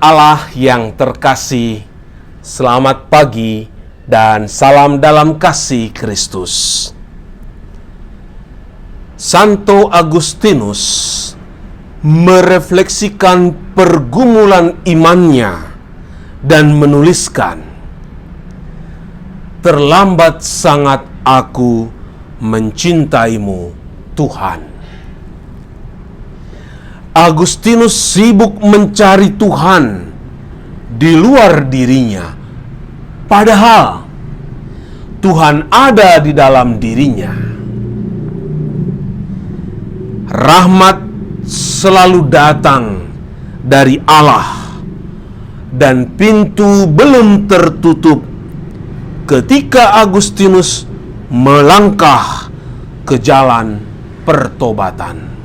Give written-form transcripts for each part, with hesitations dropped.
Anak Allah yang terkasih, selamat pagi dan salam dalam kasih Kristus. Santo Agustinus merefleksikan pergumulan imannya dan menuliskan, "Terlambat sangat aku mencintaimu, Tuhan." Agustinus sibuk mencari Tuhan di luar dirinya, padahal Tuhan ada di dalam dirinya. Rahmat selalu datang dari Allah, dan pintu belum tertutup ketika Agustinus melangkah ke jalan pertobatan.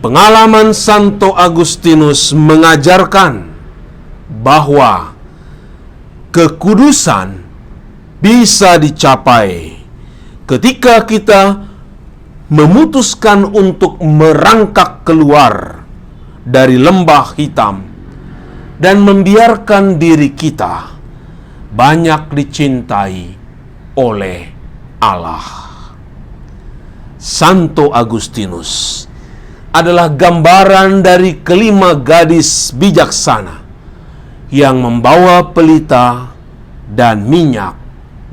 Pengalaman Santo Agustinus mengajarkan bahwa kekudusan bisa dicapai ketika kita memutuskan untuk merangkak keluar dari lembah hitam dan membiarkan diri kita banyak dicintai oleh Allah. Santo Agustinus adalah gambaran dari kelima gadis bijaksana yang membawa pelita dan minyak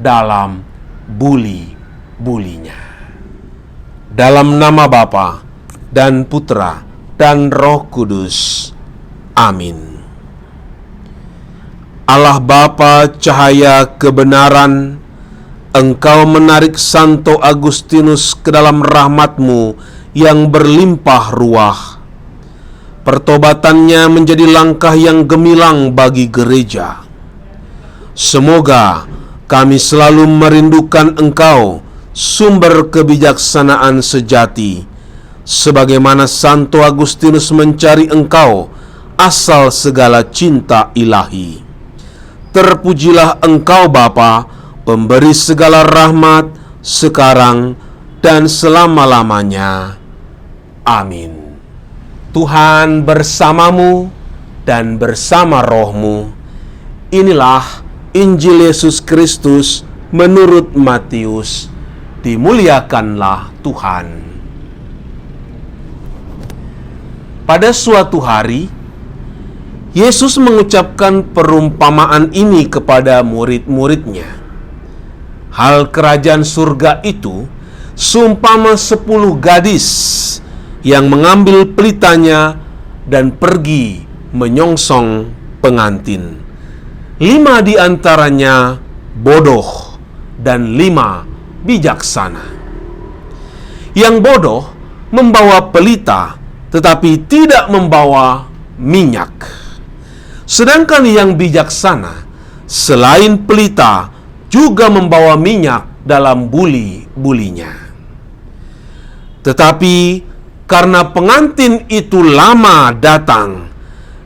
dalam buli-bulinya. Dalam nama Bapa dan Putra dan Roh Kudus. Amin. Allah Bapa cahaya kebenaran, Engkau menarik Santo Agustinus ke dalam rahmat-Mu yang berlimpah ruah. Pertobatannya menjadi langkah yang gemilang bagi gereja. Semoga kami selalu merindukan Engkau, sumber kebijaksanaan sejati, sebagaimana Santo Agustinus mencari Engkau, asal segala cinta ilahi. Terpujilah Engkau Bapa, pemberi segala rahmat, sekarang dan selama-lamanya. Amin. Tuhan bersamamu dan bersama rohmu. Inilah Injil Yesus Kristus menurut Matius. Dimuliakanlah Tuhan. Pada suatu hari, Yesus mengucapkan perumpamaan ini kepada murid-muridnya. Hal kerajaan surga itu seumpama 10 gadis yang mengambil pelitanya dan pergi menyongsong pengantin. 5 di antaranya bodoh dan 5 bijaksana. Yang bodoh membawa pelita tetapi tidak membawa minyak. Sedangkan yang bijaksana selain pelita juga membawa minyak dalam buli-bulinya. Tetapi karena pengantin itu lama datang,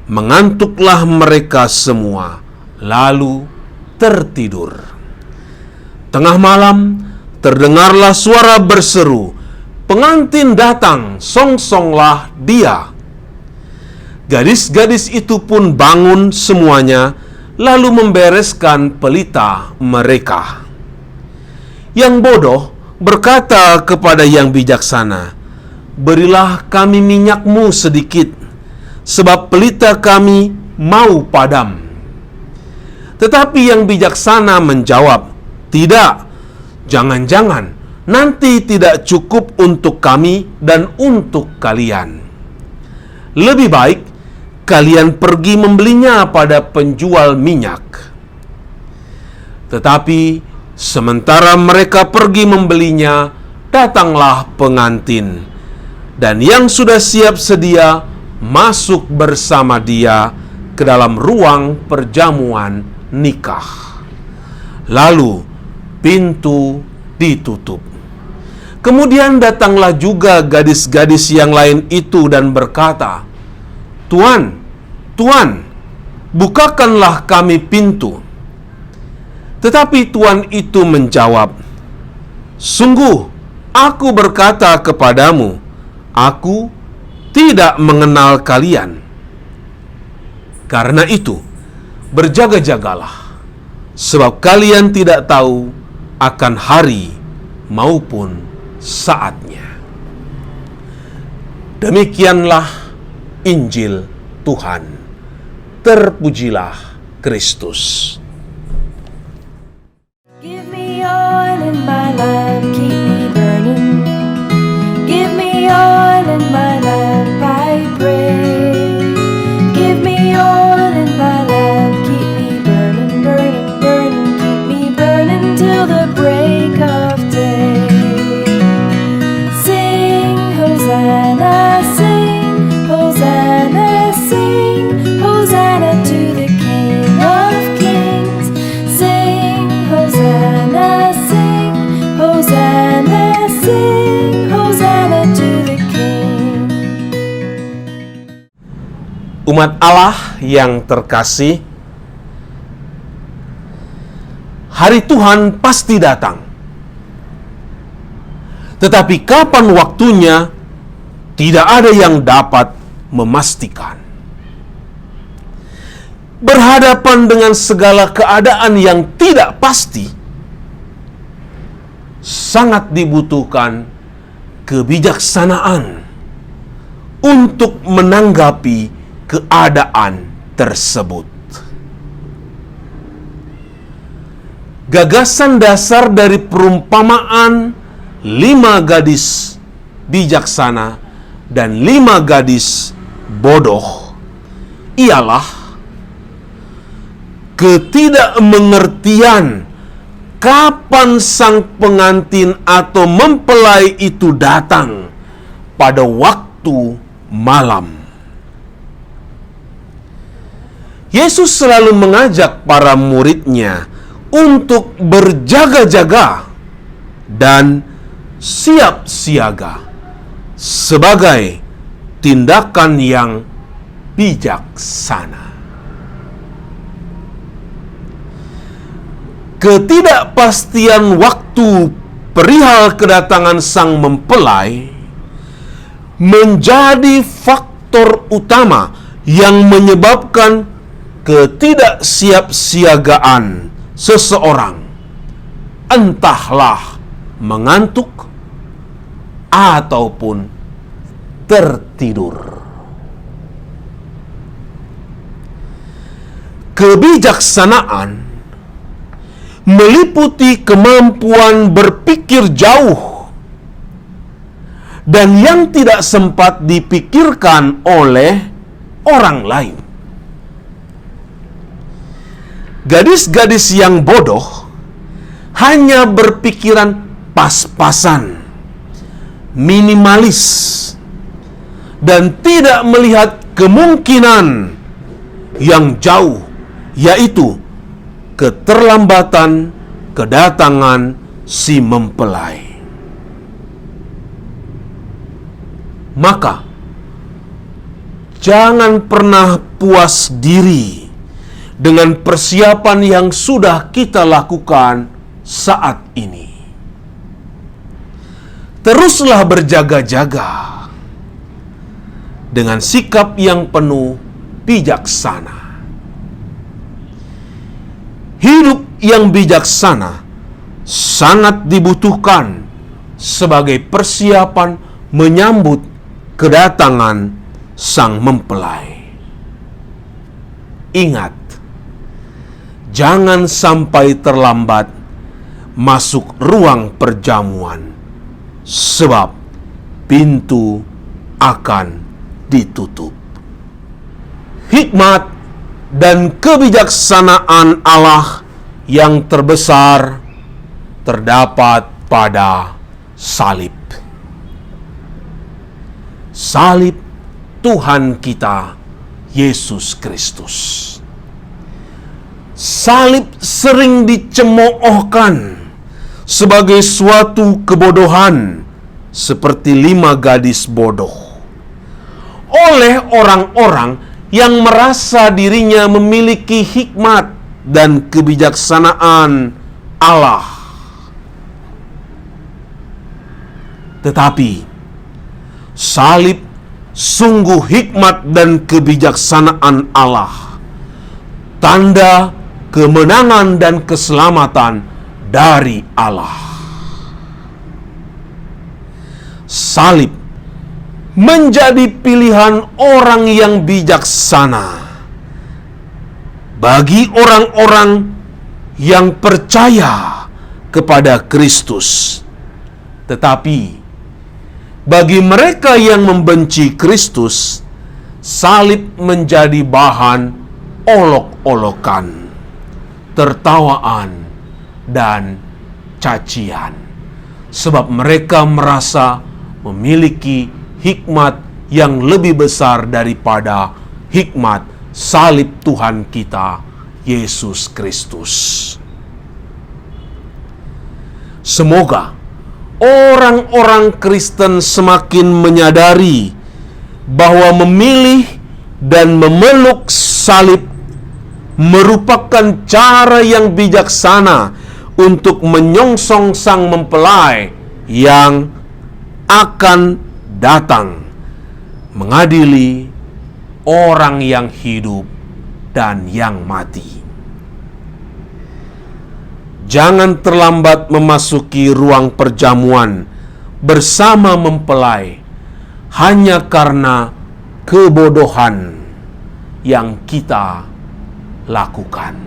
mengantuklah mereka semua, lalu tertidur. Tengah malam, terdengarlah suara berseru, "Pengantin datang, songsonglah dia." Gadis-gadis itu pun bangun semuanya, lalu membereskan pelita mereka. Yang bodoh berkata kepada yang bijaksana, "Berilah kami minyakmu sedikit, sebab pelita kami mau padam." Tetapi yang bijaksana menjawab, "Tidak, jangan-jangan nanti tidak cukup untuk kami dan untuk kalian. Lebih baik kalian pergi membelinya pada penjual minyak." Tetapi sementara mereka pergi membelinya, datanglah pengantin, dan yang sudah siap sedia masuk bersama dia ke dalam ruang perjamuan nikah. Lalu pintu ditutup. Kemudian datanglah juga gadis-gadis yang lain itu dan berkata, "Tuan, Tuan, bukakanlah kami pintu." Tetapi tuan itu menjawab, "Sungguh, aku berkata kepadamu, aku tidak mengenal kalian. Karena itu, berjaga-jagalah, sebab kalian tidak tahu akan hari maupun saatnya. Demikianlah Injil Tuhan. Terpujilah Kristus. Give me oil in my lamp, keep me burning. Give me oil in my lamp, I pray. Give me oil in my lamp, keep me burning, burning, burning. Keep me burning till the break of day. Sing, Hosanna, sing, Hosanna, sing, Hosanna to the King of Kings. Sing, Hosanna, sing, Hosanna, sing, Hosanna to the King. Umat Allah yang terkasih, hari Tuhan pasti datang. Tetapi kapan waktunya, tidak ada yang dapat memastikan. Berhadapan dengan segala keadaan yang tidak pasti, sangat dibutuhkan kebijaksanaan untuk menanggapi keadaan tersebut. Gagasan dasar dari perumpamaan 5 gadis bijaksana dan 5 gadis bodoh ialah ketidakmengertian kapan sang pengantin atau mempelai itu datang pada waktu malam. Yesus selalu mengajak para murid-Nya untuk berjaga-jaga dan siap siaga sebagai tindakan yang bijaksana. Ketidakpastian waktu perihal kedatangan sang mempelai menjadi faktor utama yang menyebabkan ketidaksiapsiagaan seseorang, entahlah mengantuk ataupun tertidur. Kebijaksanaan meliputi kemampuan berpikir jauh dan yang tidak sempat dipikirkan oleh orang lain. Gadis-gadis yang bodoh hanya berpikiran pas-pasan, minimalis, dan tidak melihat kemungkinan yang jauh, yaitu keterlambatan kedatangan si mempelai. Maka, jangan pernah puas diri dengan persiapan yang sudah kita lakukan saat ini. Teruslah berjaga-jaga dengan sikap yang penuh bijaksana. Hidup yang bijaksana sangat dibutuhkan sebagai persiapan menyambut kedatangan sang mempelai. Ingat, jangan sampai terlambat masuk ruang perjamuan, sebab pintu akan ditutup. Hikmat dan kebijaksanaan Allah yang terbesar terdapat pada salib. Salib Tuhan kita Yesus Kristus. Salib sering dicemoohkan sebagai suatu kebodohan seperti 5 gadis bodoh oleh orang-orang yang merasa dirinya memiliki hikmat dan kebijaksanaan Allah. Tetapi salib sungguh hikmat dan kebijaksanaan Allah tanda kemenangan dan keselamatan dari Allah. Salib menjadi pilihan orang yang bijaksana bagi orang-orang yang percaya kepada Kristus. Tetapi bagi mereka yang membenci Kristus, salib menjadi bahan olok-olokan, tertawaan, dan cacian. Sebab mereka merasa memiliki hikmat yang lebih besar daripada hikmat salib Tuhan kita, Yesus Kristus. Semoga orang-orang Kristen semakin menyadari bahwa memilih dan memeluk salib merupakan cara yang bijaksana untuk menyongsong sang mempelai yang akan datang mengadili orang yang hidup dan yang mati. Jangan terlambat memasuki ruang perjamuan bersama mempelai hanya karena kebodohan yang kita lakukan.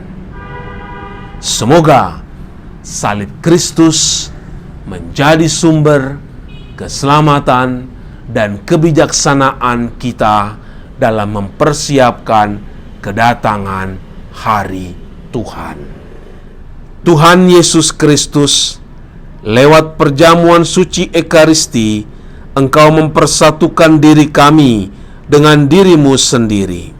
Semoga salib Kristus menjadi sumber keselamatan dan kebijaksanaan kita dalam mempersiapkan kedatangan hari Tuhan. Tuhan Yesus Kristus, lewat perjamuan suci Ekaristi, Engkau mempersatukan diri kami dengan diri-Mu sendiri.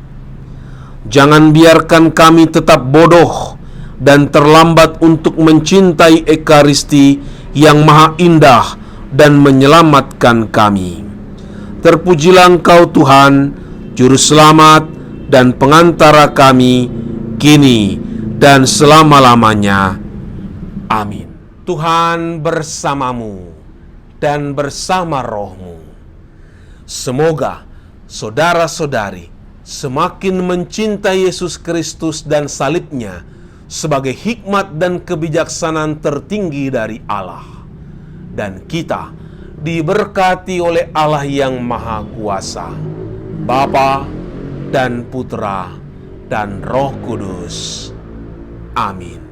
Jangan biarkan kami tetap bodoh dan terlambat untuk mencintai Ekaristi yang maha indah dan menyelamatkan kami. Terpujilah Engkau Tuhan, Juru Selamat dan Pengantara kami, kini dan selama-lamanya. Amin. Tuhan bersamamu dan bersama rohmu. Semoga saudara-saudari semakin mencintai Yesus Kristus dan salibnya sebagai hikmat dan kebijaksanaan tertinggi dari Allah. Dan kita diberkati oleh Allah yang Maha Kuasa, Bapa dan Putra dan Roh Kudus. Amin.